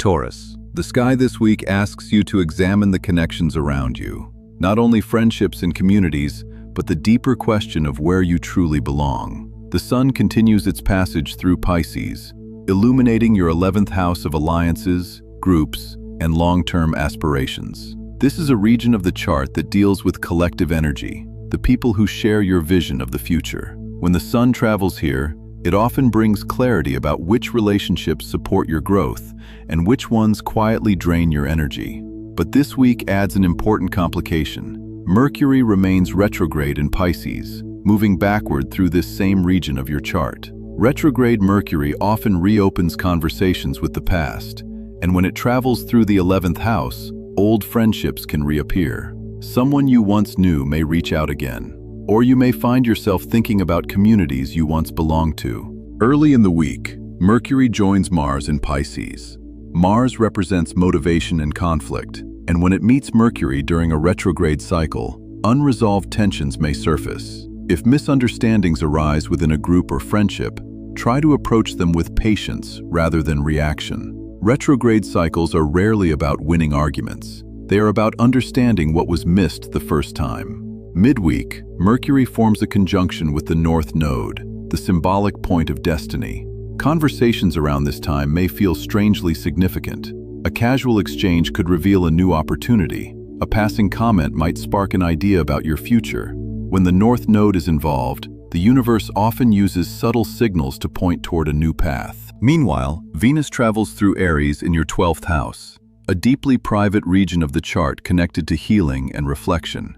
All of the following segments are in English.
Taurus, the sky this week asks you to examine the connections around you. Not only friendships and communities, but the deeper question of where you truly belong. The sun continues its passage through Pisces, illuminating your 11th house of alliances, groups, and long-term aspirations. This is a region of the chart that deals with collective energy, the people who share your vision of the future. When the sun travels here, it often brings clarity about which relationships support your growth and which ones quietly drain your energy. But this week adds an important complication. Mercury remains retrograde in Pisces, moving backward through this same region of your chart. Retrograde Mercury often reopens conversations with the past, and when it travels through the 11th house, old friendships can reappear. Someone you once knew may reach out again, or you may find yourself thinking about communities you once belonged to. Early in the week, Mercury joins Mars in Pisces. Mars represents motivation and conflict, and when it meets Mercury during a retrograde cycle, unresolved tensions may surface. If misunderstandings arise within a group or friendship, try to approach them with patience rather than reaction. Retrograde cycles are rarely about winning arguments. They are about understanding what was missed the first time. Midweek, Mercury forms a conjunction with the North Node, the symbolic point of destiny. Conversations around this time may feel strangely significant. A casual exchange could reveal a new opportunity. A passing comment might spark an idea about your future. When the North Node is involved, the universe often uses subtle signals to point toward a new path. Meanwhile, Venus travels through Aries in your 12th house, a deeply private region of the chart connected to healing and reflection.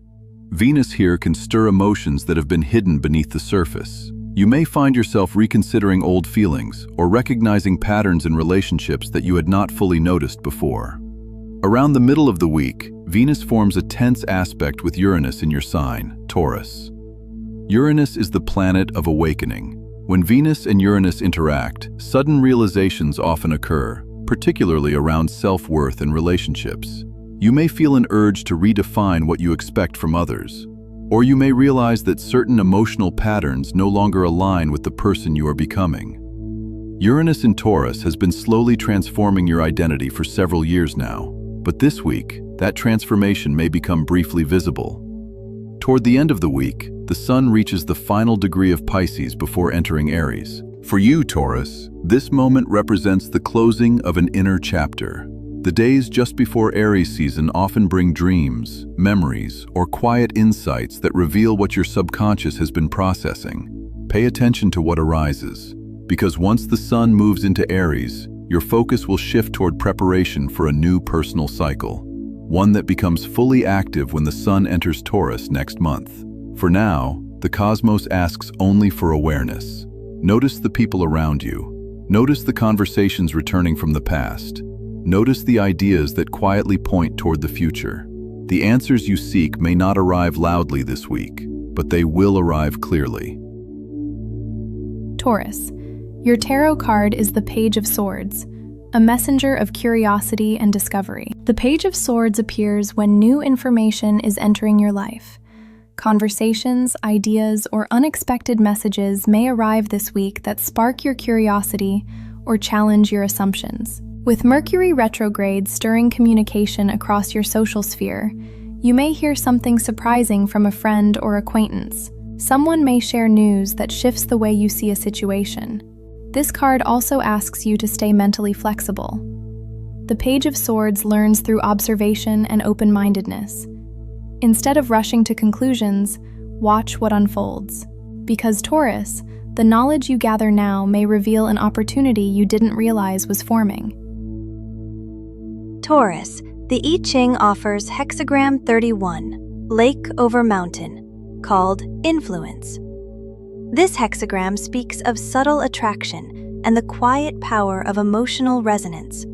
Venus here can stir emotions that have been hidden beneath the surface. You may find yourself reconsidering old feelings or recognizing patterns in relationships that you had not fully noticed before. Around the middle of the week, Venus forms a tense aspect with Uranus in your sign, Taurus. Uranus is the planet of awakening. When Venus and Uranus interact, sudden realizations often occur, particularly around self-worth and relationships. You may feel an urge to redefine what you expect from others, or you may realize that certain emotional patterns no longer align with the person you are becoming. Uranus in Taurus has been slowly transforming your identity for several years now, but this week, that transformation may become briefly visible. Toward the end of the week, the sun reaches the final degree of Pisces before entering Aries. For you, Taurus, this moment represents the closing of an inner chapter. The days just before Aries season often bring dreams, memories, or quiet insights that reveal what your subconscious has been processing. Pay attention to what arises, because once the sun moves into Aries, your focus will shift toward preparation for a new personal cycle, one that becomes fully active when the sun enters Taurus next month. For now, the cosmos asks only for awareness. Notice the people around you. Notice the conversations returning from the past. Notice the ideas that quietly point toward the future. The answers you seek may not arrive loudly this week, but they will arrive clearly. Taurus, your tarot card is the Page of Swords, a messenger of curiosity and discovery. The Page of Swords appears when new information is entering your life. Conversations, ideas, or unexpected messages may arrive this week that spark your curiosity or challenge your assumptions. With Mercury retrograde stirring communication across your social sphere, you may hear something surprising from a friend or acquaintance. Someone may share news that shifts the way you see a situation. This card also asks you to stay mentally flexible. The Page of Swords learns through observation and open-mindedness. Instead of rushing to conclusions, watch what unfolds. Because Taurus, the knowledge you gather now may reveal an opportunity you didn't realize was forming. Taurus, the I Ching offers hexagram 31, Lake over Mountain, called Influence. This hexagram speaks of subtle attraction and the quiet power of emotional resonance.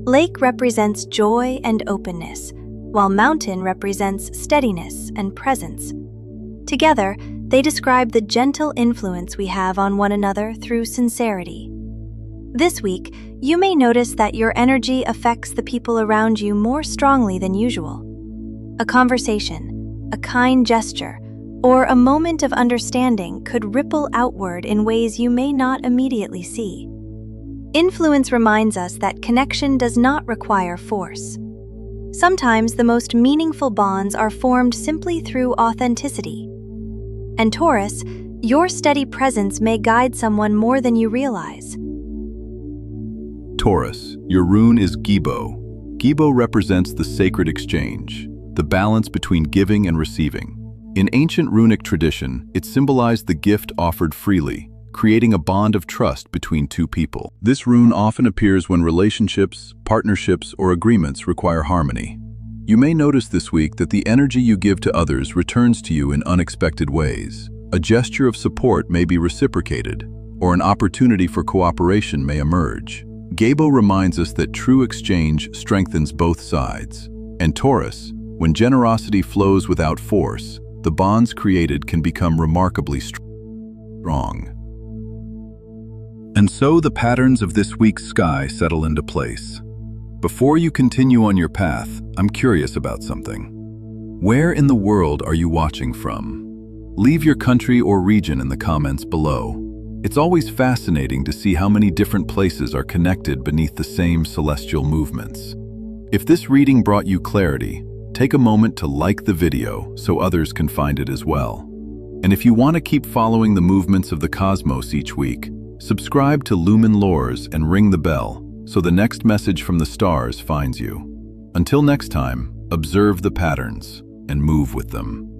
Lake represents joy and openness, while mountain represents steadiness and presence. Together, they describe the gentle influence we have on one another through sincerity. This week, you may notice that your energy affects the people around you more strongly than usual. A conversation, a kind gesture, or a moment of understanding could ripple outward in ways you may not immediately see. Influence reminds us that connection does not require force. Sometimes the most meaningful bonds are formed simply through authenticity. And Taurus, your steady presence may guide someone more than you realize. Taurus, your rune is Gibo. Gibo represents the sacred exchange, the balance between giving and receiving. In ancient runic tradition, it symbolized the gift offered freely, creating a bond of trust between two people. This rune often appears when relationships, partnerships, or agreements require harmony. You may notice this week that the energy you give to others returns to you in unexpected ways. A gesture of support may be reciprocated, or an opportunity for cooperation may emerge. Gibo reminds us that true exchange strengthens both sides. And Taurus, when generosity flows without force, the bonds created can become remarkably strong. And so the patterns of this week's sky settle into place. Before you continue on your path, I'm curious about something. Where in the world are you watching from? Leave your country or region in the comments below. It's always fascinating to see how many different places are connected beneath the same celestial movements. If this reading brought you clarity, take a moment to like the video so others can find it as well. And if you want to keep following the movements of the cosmos each week, subscribe to Lumen Lores and ring the bell so the next message from the stars finds you. Until next time, observe the patterns and move with them.